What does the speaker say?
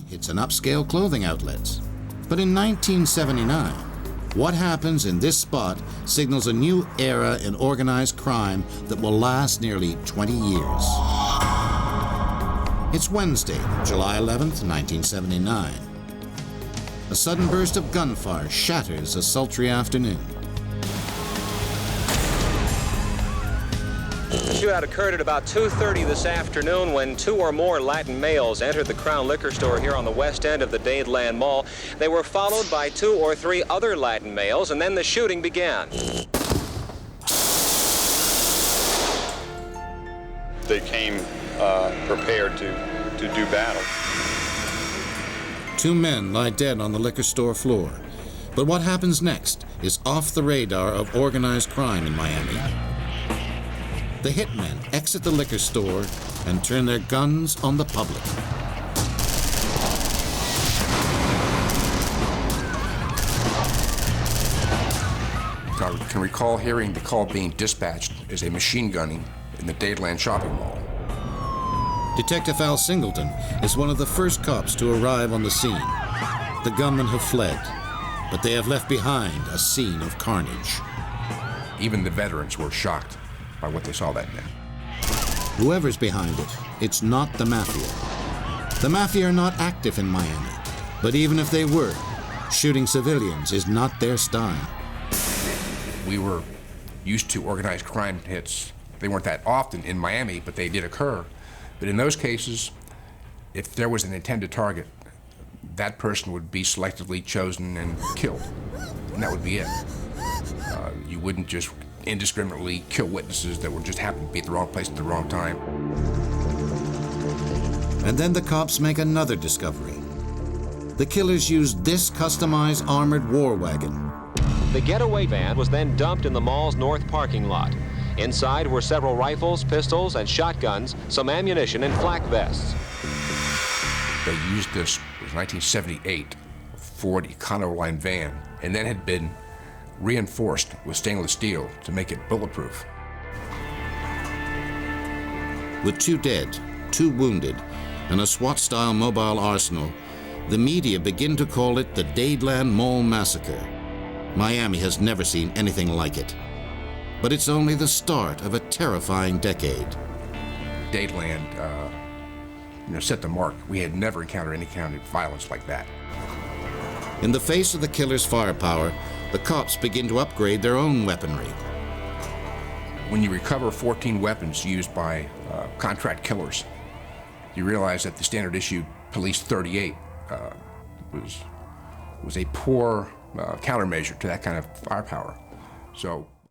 Today, it's an upscale clothing outlet. But in 1979, what happens in this spot signals a new era in organized crime that will last nearly 20 years. It's Wednesday, July 11th, 1979. A sudden burst of gunfire shatters a sultry afternoon. The shootout occurred at about 2:30 this afternoon when two or more Latin males entered the Crown Liquor Store here on the west end of the Dadeland Mall. They were followed by two or three other Latin males, and then the shooting began. They came prepared to do battle. Two men lie dead on the liquor store floor. But what happens next is off the radar of organized crime in Miami. The hitmen exit the liquor store and turn their guns on the public. I can recall hearing the call being dispatched as a machine gunning in the Dadeland shopping mall. Detective Al Singleton is one of the first cops to arrive on the scene. The gunmen have fled, but they have left behind a scene of carnage. Even the veterans were shocked by what they saw that day. Whoever's behind it, it's not the Mafia. The Mafia are not active in Miami, but even if they were, shooting civilians is not their style. We were used to organized crime hits. They weren't that often in Miami, but they did occur. But in those cases, if there was an intended target, that person would be selectively chosen and killed, and that would be it. You wouldn't just indiscriminately kill witnesses that would just happen to be at the wrong place at the wrong time. And then the cops make another discovery. The killers used this customized armored war wagon. The getaway van was then dumped in the mall's north parking lot. Inside were several rifles, pistols, and shotguns, some ammunition, and flak vests. They used this, it was 1978 Ford Econoline van, and then had been reinforced with stainless steel to make it bulletproof. With 2 dead, 2 wounded, and a SWAT-style mobile arsenal, the media begin to call it the Dadeland Mall Massacre. Miami has never seen anything like it. But it's only the start of a terrifying decade. Dadeland set the mark. We had never encountered any kind of violence like that. In the face of the killers' firepower, the cops begin to upgrade their own weaponry. When you recover 14 weapons used by contract killers, you realize that the standard issue Police 38 was a poor countermeasure to that kind of firepower. So